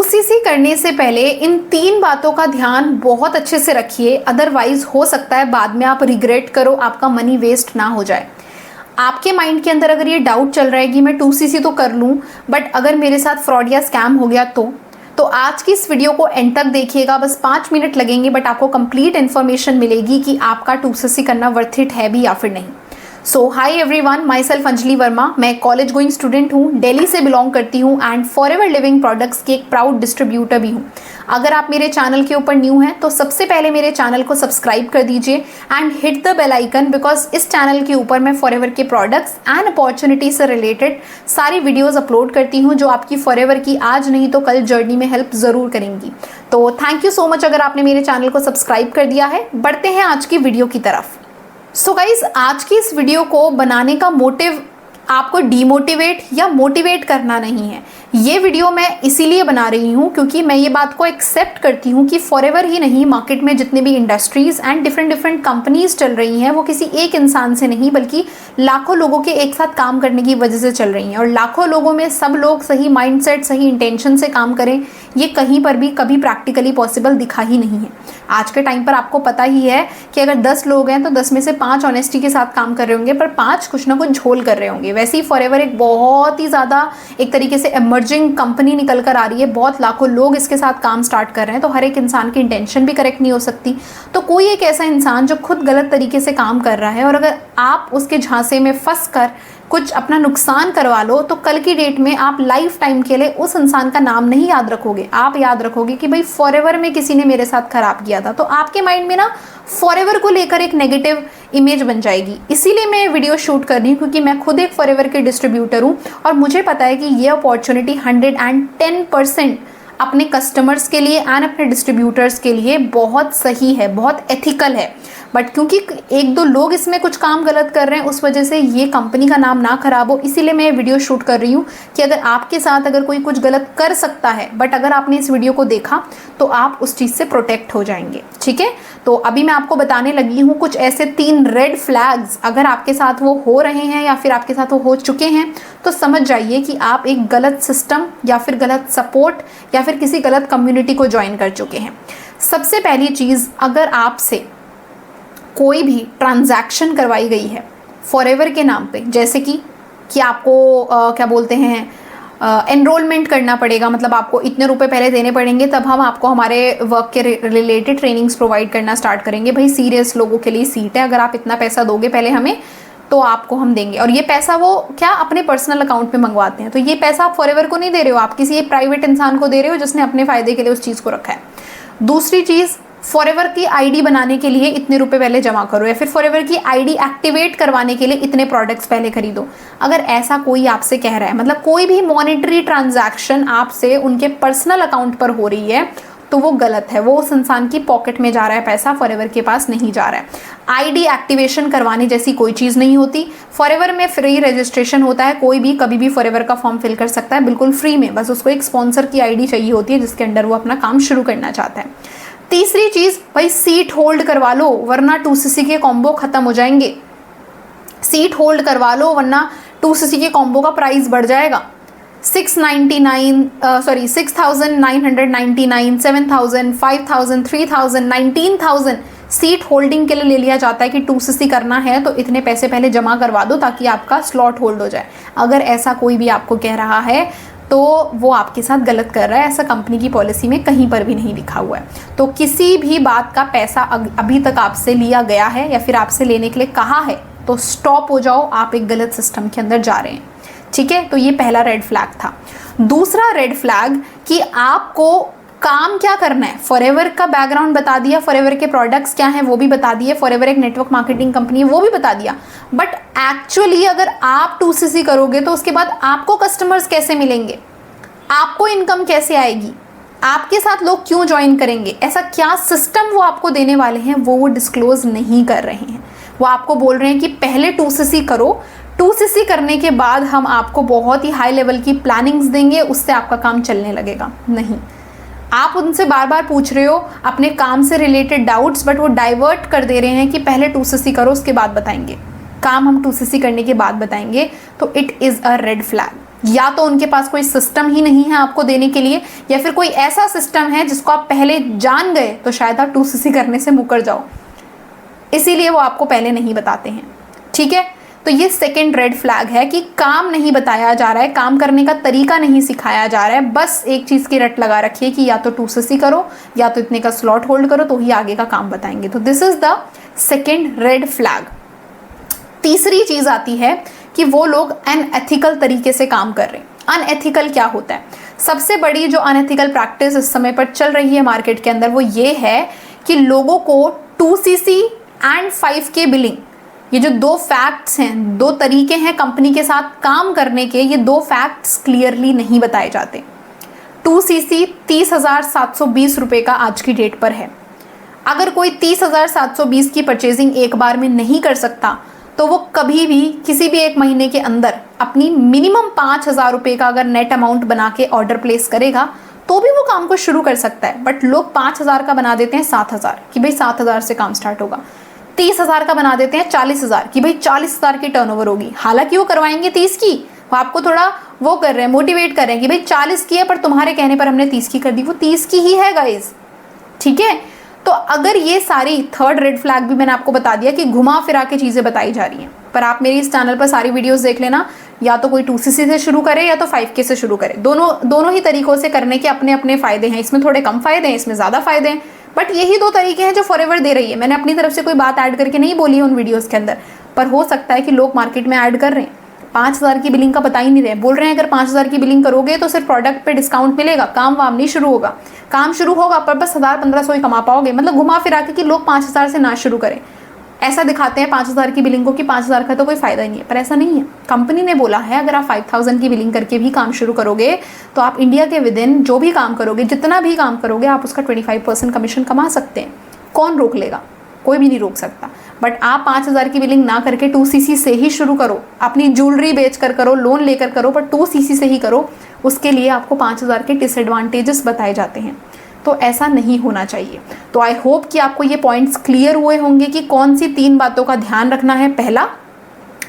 2cc करने से पहले इन 3 बातों का ध्यान बहुत अच्छे से रखिए, अदरवाइज हो सकता है बाद में आप रिग्रेट करो, आपका मनी वेस्ट ना हो जाए। आपके माइंड के अंदर अगर ये डाउट चल रहा है कि मैं 2cc तो कर लूँ बट अगर मेरे साथ फ्रॉड या स्कैम हो गया तो आज की इस वीडियो को एंड तक देखिएगा। बस 5 मिनट लगेंगे बट आपको कंप्लीट इन्फॉर्मेशन मिलेगी कि आपका 2cc करना वर्थ इट है भी या फिर नहीं। So hi everyone, myself Anjali Verma. मैं कॉलेज गोइंग स्टूडेंट हूँ, दिल्ली से बिलोंग करती हूँ एंड फॉरएवर लिविंग प्रोडक्ट्स की एक प्राउड डिस्ट्रीब्यूटर भी हूँ। अगर आप मेरे चैनल के ऊपर न्यू हैं तो सबसे पहले मेरे चैनल को सब्सक्राइब कर दीजिए and hit the bell icon, because इस चैनल के ऊपर मैं फॉरएवर के प्रोडक्ट्स एंड अपॉर्चुनिटी से रिलेटेड सारी वीडियोज़ अपलोड करती हूँ जो आपकी फॉरएवर की आज नहीं तो कल जर्नी में हेल्प ज़रूर करेंगी। तो थैंक यू सो मच अगर आपने मेरे चैनल को सब्सक्राइब कर दिया है। बढ़ते हैं आज की वीडियो की तरफ। सो गाइज, आज की इस वीडियो को बनाने का मोटिव आपको डीमोटिवेट या मोटिवेट करना नहीं है। ये वीडियो मैं इसीलिए बना रही हूँ क्योंकि मैं ये बात को एक्सेप्ट करती हूँ कि फॉरएवर ही नहीं, मार्केट में जितने भी इंडस्ट्रीज एंड डिफरेंट कंपनीज चल रही हैं वो किसी एक इंसान से नहीं बल्कि लाखों लोगों के एक साथ काम करने की वजह से चल रही हैं। और लाखों लोगों में सब लोग सही माइंडसेट, सही इंटेंशन से काम करें, ये कहीं पर भी कभी प्रैक्टिकली पॉसिबल दिखा ही नहीं है। आज के टाइम पर आपको पता ही है कि अगर 10 लोग हैं तो 10 में से 5 ऑनेस्टी के साथ काम कर रहे होंगे पर 5 कुछ ना कुछ झोल कर रहे होंगे। वैसे ही फॉरएवर एक बहुत ही ज़्यादा एक तरीके से इमर्जिंग कंपनी निकल कर आ रही है, बहुत लाखों लोग इसके साथ काम स्टार्ट कर रहे हैं, तो हर एक इंसान की इंटेंशन भी करेक्ट नहीं हो सकती। तो कोई एक ऐसा इंसान जो खुद गलत तरीके से काम कर रहा है और अगर आप उसके झांसे में फंस कर कुछ अपना नुकसान करवा लो तो कल की डेट में आप लाइफ टाइम के लिए उस इंसान का नाम नहीं याद रखोगे। आप याद रखोगे कि भाई फॉरएवर में किसी ने मेरे साथ खराब किया था। तो आपके माइंड में ना फॉरएवर को लेकर एक नेगेटिव इमेज बन जाएगी। इसीलिए मैं वीडियो शूट कर रही हूँ क्योंकि मैं खुद एक फॉरएवर के डिस्ट्रीब्यूटर हूँ और मुझे पता है कि ये अपॉर्चुनिटी 110% अपने कस्टमर्स के लिए एंड अपने डिस्ट्रीब्यूटर्स के लिए बहुत सही है, बहुत एथिकल है। बट क्योंकि 1-2 लोग इसमें कुछ काम गलत कर रहे हैं उस वजह से ये कंपनी का नाम ना खराब हो, इसीलिए मैं वीडियो शूट कर रही हूँ कि अगर आपके साथ अगर कोई कुछ गलत कर सकता है बट अगर आपने इस वीडियो को देखा तो आप उस चीज़ से प्रोटेक्ट हो जाएंगे। ठीक है, तो अभी मैं आपको बताने लगी हूँ कुछ ऐसे 3 रेड फ्लैग्स, अगर आपके साथ वो हो रहे हैं या फिर आपके साथ वो हो चुके हैं तो समझ जाइए कि आप एक गलत सिस्टम या फिर गलत सपोर्ट या फिर किसी गलत कम्युनिटी को ज्वाइन कर चुके हैं। सबसे पहली चीज़, अगर आपसे कोई भी ट्रांजैक्शन करवाई गई है फॉरएवर के नाम पे, जैसे कि आपको क्या बोलते हैं एनरोलमेंट करना पड़ेगा, मतलब आपको इतने रुपए पहले देने पड़ेंगे तब हम आपको हमारे वर्क के रिलेटेड ट्रेनिंग्स प्रोवाइड करना स्टार्ट करेंगे। भाई सीरियस लोगों के लिए सीट है, अगर आप इतना पैसा दोगे पहले हमें तो आपको हम देंगे। और ये पैसा वो क्या अपने पर्सनल अकाउंट में मंगवाते हैं, तो ये पैसा आप फॉरएवर को नहीं दे रहे हो, आप किसी एक प्राइवेट इंसान को दे रहे हो जिसने अपने फ़ायदे के लिए उस चीज़ को रखा है। दूसरी चीज़, फॉरएवर की आईडी बनाने के लिए इतने रुपए पहले जमा करो या फिर फॉरएवर की आईडी एक्टिवेट करवाने के लिए इतने प्रोडक्ट्स पहले खरीदो। अगर ऐसा कोई आपसे कह रहा है, मतलब कोई भी मॉनेटरी ट्रांजैक्शन आपसे उनके पर्सनल अकाउंट पर हो रही है तो वो गलत है, वो उस इंसान की पॉकेट में जा रहा है पैसा, फॉरएवर के पास नहीं जा रहा है। आईडी एक्टिवेशन करवाने जैसी कोई चीज़ नहीं होती। फॉरएवर में फ्री रजिस्ट्रेशन होता है, कोई भी कभी भी फॉरएवर का फॉर्म फिल कर सकता है बिल्कुल फ्री में, बस उसको एक स्पॉन्सर की आईडी चाहिए होती है जिसके अंडर वो अपना काम शुरू करना चाहता है। तीसरी चीज़, भाई सीट होल्ड करवा लो वरना 2cc के कॉम्बो ख़त्म हो जाएंगे। सीट होल्ड करवा लो वरना 2cc के कॉम्बो का प्राइस बढ़ जाएगा। 6,999, 7,000, 5,000, 3,000, 19,000 सीट होल्डिंग के लिए ले लिया जाता है कि 2cc करना है तो इतने पैसे पहले जमा करवा दो ताकि आपका स्लॉट होल्ड हो जाए। अगर ऐसा कोई भी आपको कह रहा है तो वो आपके साथ गलत कर रहा है, ऐसा कंपनी की पॉलिसी में कहीं पर भी नहीं लिखा हुआ है। तो किसी भी बात का पैसा अभी तक आपसे लिया गया है या फिर आपसे लेने के लिए कहा है तो स्टॉप हो जाओ, आप एक गलत सिस्टम के अंदर जा रहे हैं। ठीक है, तो ये पहला रेड फ्लैग था। दूसरा रेड फ्लैग कि आपको काम क्या करना है, फॉरएवर का बैकग्राउंड बता दिया, फॉरएवर के प्रोडक्ट्स क्या हैं वो भी बता दिए, फॉरएवर एक नेटवर्क मार्केटिंग कंपनी है वो भी बता दिया, बट एक्चुअली अगर आप 2cc करोगे तो उसके बाद आपको कस्टमर्स कैसे मिलेंगे, आपको इनकम कैसे आएगी, आपके साथ लोग क्यों ज्वाइन करेंगे, ऐसा क्या सिस्टम वो आपको देने वाले हैं वो डिस्क्लोज नहीं कर रहे हैं। वो आपको बोल रहे हैं कि पहले 2cc करो, 2cc करने के बाद हम आपको बहुत ही हाई लेवल की प्लानिंग्स देंगे, उससे आपका काम चलने लगेगा। नहीं, आप उनसे बार बार पूछ रहे हो अपने काम से रिलेटेड डाउट्स बट वो डाइवर्ट कर दे रहे हैं कि पहले 2cc करो उसके बाद बताएंगे, काम हम 2cc करने के बाद बताएंगे। तो it is a red flag. या तो उनके पास कोई सिस्टम ही नहीं है आपको देने के लिए, या फिर कोई ऐसा सिस्टम है जिसको आप पहले जान गए तो शायद आप 2cc करने से मुकर जाओ, इसीलिए वो आपको पहले नहीं बताते हैं। ठीक है, तो ये सेकंड रेड फ्लैग है कि काम नहीं बताया जा रहा है, काम करने का तरीका नहीं सिखाया जा रहा है, बस एक चीज़ की रट लगा रखी है कि या तो 2cc करो या तो इतने का स्लॉट होल्ड करो तो ही आगे का काम बताएंगे। तो this is the second red flag. तीसरी चीज़ आती है कि वो लोग अनएथिकल तरीके से काम कर रहे हैं। अनएथिकल क्या होता है? सबसे बड़ी जो अनएथिकल प्रैक्टिस इस समय पर चल रही है मार्केट के अंदर वो ये है कि लोगों को 2cc एंड 5K बिलिंग, ये जो दो फैक्ट्स हैं, दो तरीके हैं कंपनी के साथ काम करने के, ये दो फैक्ट्स क्लियरली नहीं बताए जाते। 2cc 30,720 रुपये का आज की डेट पर है। अगर कोई 30,720 की परचेजिंग एक बार में नहीं कर सकता तो वो कभी भी किसी भी एक महीने के अंदर अपनी मिनिमम 5,000 रुपये का अगर नेट अमाउंट बना के ऑर्डर प्लेस करेगा तो भी वो काम को शुरू कर सकता है। बट लोग 5,000 का बना देते हैं 7,000 कि भाई 7,000 से काम स्टार्ट होगा, 30,000 का बना देते हैं 40,000 कि भाई 40,000 की टर्नओवर होगी। हालांकि वो करवाएंगे 30 की, वो आपको थोड़ा वो कर रहे हैं, मोटिवेट कर रहे हैं कि भाई 40 की है पर तुम्हारे कहने पर हमने 30 की कर दी, वो 30 की ही है गाइज। ठीक है, तो अगर ये सारी थर्ड रेड फ्लैग भी मैंने आपको बता दिया कि घुमा फिरा के चीज़ें बताई जा रही हैं, पर आप मेरी इस चैनल पर सारी वीडियोस देख लेना, या तो कोई 2cc से शुरू करे या तो 5K से शुरू करे, दोनों ही तरीकों से करने के अपने अपने फ़ायदे हैं। इसमें थोड़े कम फ़ायदे हैं, इसमें ज़्यादा फ़ायदे हैं, बट यही दो तरीके हैं जो फॉरएवर दे रही है। मैंने अपनी तरफ से कोई बात ऐड करके नहीं बोली है उन वीडियोज़ के अंदर, पर हो सकता है कि लोग मार्केट में ऐड कर रहे हैं, 5,000 की बिलिंग का बता ही नहीं रहे, बोल रहे हैं अगर 5,000 की बिलिंग करोगे तो सिर्फ प्रोडक्ट पे डिस्काउंट मिलेगा, काम वाम नहीं शुरू होगा, काम शुरू होगा पर बस 1,000-1,500 ही कमा पाओगे। मतलब घुमा फिरा के कि लोग 5,000 से ना शुरू करें, ऐसा दिखाते हैं 5,000 की बिलिंग को कि 5,000 का तो कोई फायदा ही नहीं है, पर ऐसा नहीं है। कंपनी ने बोला है अगर आप 5,000 की बिलिंग करके भी काम शुरू करोगे तो आप इंडिया के विद इन जो भी काम करोगे, जितना भी काम करोगे, आप उसका 25% कमीशन कमा सकते हैं। कौन रोक लेगा? कोई भी नहीं रोक सकता। बट आप 5,000 की बिलिंग ना करके 2cc से ही शुरू करो, अपनी ज्वेलरी बेच कर करो, लोन लेकर करो, पर 2cc से ही करो। उसके लिए आपको 5,000 के डिसएडवांटेजेस बताए जाते हैं, तो ऐसा नहीं होना चाहिए। तो आई होप कि आपको ये पॉइंट्स क्लियर हुए होंगे कि कौन सी 3 बातों का ध्यान रखना है। पहला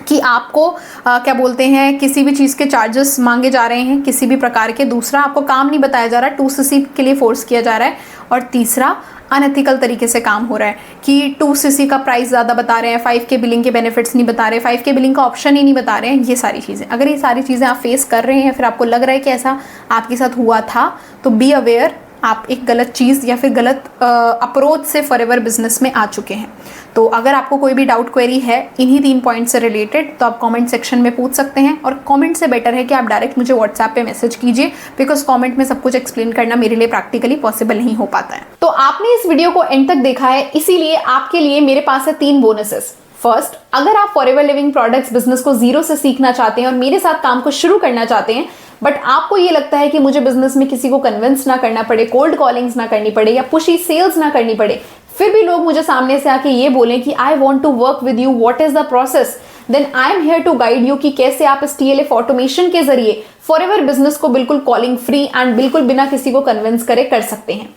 कि आपको क्या बोलते हैं, किसी भी चीज़ के चार्जेस मांगे जा रहे हैं किसी भी प्रकार के। दूसरा, आपको काम नहीं बताया जा रहा है, 2cc के लिए फोर्स किया जा रहा है। और तीसरा, अनएथिकल तरीके से काम हो रहा है कि 2cc का प्राइस ज़्यादा बता रहे हैं, 5K बिलिंग के बेनिफिट्स नहीं बता रहे, 5K बिलिंग का ऑप्शन ही नहीं बता रहे हैं। ये सारी चीज़ें, अगर ये सारी चीज़ें आप फेस कर रहे हैं, फिर आपको लग रहा है कि ऐसा आपके साथ हुआ था, तो बी अवेयर, आप एक गलत चीज़ या फिर गलत अप्रोच से फॉरएवर बिजनेस में आ चुके हैं। तो अगर आपको कोई भी डाउट क्वेरी है इन्हीं 3 पॉइंट से रिलेटेड तो आप कमेंट सेक्शन में पूछ सकते हैं, और कमेंट से बेटर है कि आप डायरेक्ट मुझे व्हाट्सएप पे मैसेज कीजिए, बिकॉज कमेंट में सब कुछ एक्सप्लेन करना मेरे लिए प्रैक्टिकली पॉसिबल नहीं हो पाता है। तो आपने इस वीडियो को एंड तक देखा है, इसीलिए आपके लिए मेरे पास है 3 बोनसेस। फर्स्ट, अगर आप फॉरएवर लिविंग प्रोडक्ट्स बिजनेस को जीरो से सीखना चाहते हैं और मेरे साथ काम को शुरू करना चाहते हैं, बट आपको ये लगता है कि मुझे बिजनेस में किसी को कन्विंस ना करना पड़े, कोल्ड कॉलिंग्स ना करनी पड़े या पुशी सेल्स ना करनी पड़े, फिर भी लोग मुझे सामने से आके ये बोलें कि I want to work with you, what is the process, then I am here to guide you कि कैसे आप इस TLF ऑटोमेशन के जरिए फॉरएवर बिजनेस को बिल्कुल कॉलिंग फ्री एंड बिल्कुल बिना किसी को कन्विंस करे कर सकते हैं।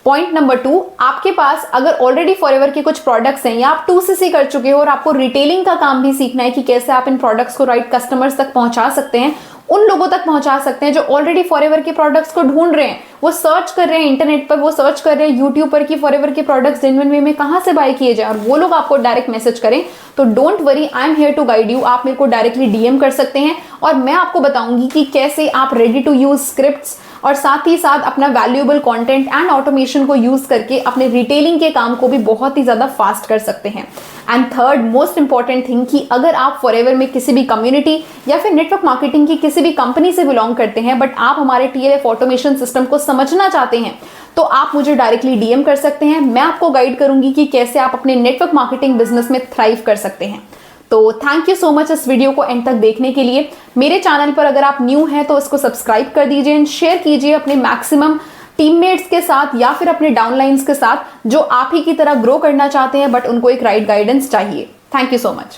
पॉइंट नंबर 2, आपके पास अगर ऑलरेडी फॉरएवर के कुछ प्रोडक्ट्स हैं या आप 2cc कर चुके हो और आपको रिटेलिंग का काम भी सीखना है कि कैसे आप इन प्रोडक्ट्स को राइट कस्टमर्स तक पहुंचा सकते हैं, उन लोगों तक पहुंचा सकते हैं जो ऑलरेडी फॉरएवर के प्रोडक्ट्स को ढूंढ रहे हैं, वो सर्च कर रहे हैं इंटरनेट पर, वो सर्च कर रहे हैं यूट्यूब पर कि फॉरएवर के प्रोडक्ट्स जेन्युइन वे में कहां से बाय किए जाए, और वो लोग आपको डायरेक्ट मैसेज करें, तो don't worry, I am here to guide you. आप मेरे को डायरेक्टली DM कर सकते हैं और मैं आपको बताऊंगी कि कैसे आप रेडी टू यूज स्क्रिप्ट्स और साथ ही साथ अपना वैल्यूएबल कंटेंट एंड ऑटोमेशन को यूज करके अपने रिटेलिंग के काम को भी बहुत ही ज्यादा फास्ट कर सकते हैं। And third most important thing कि अगर आप फॉरएवर में किसी भी कम्युनिटी या फिर नेटवर्क मार्केटिंग की किसी भी कंपनी से बिलोंग करते हैं, बट आप हमारे TLF ऑटोमेशन सिस्टम को समझना चाहते हैं, तो आप मुझे डायरेक्टली DM कर सकते हैं। मैं आपको गाइड करूंगी कि कैसे आप अपने नेटवर्क मार्केटिंग बिजनेस में थ्राइव कर सकते हैं। तो थैंक यू सो मच इस वीडियो को एंड तक देखने के लिए। मेरे चैनल पर अगर आप न्यू हैं तो इसको सब्सक्राइब कर दीजिए एंड शेयर कीजिए अपने मैक्सिमम टीममेट्स के साथ या फिर अपने डाउनलाइंस के साथ जो आप ही की तरह ग्रो करना चाहते हैं बट उनको एक राइट गाइडेंस चाहिए। Thank you so much.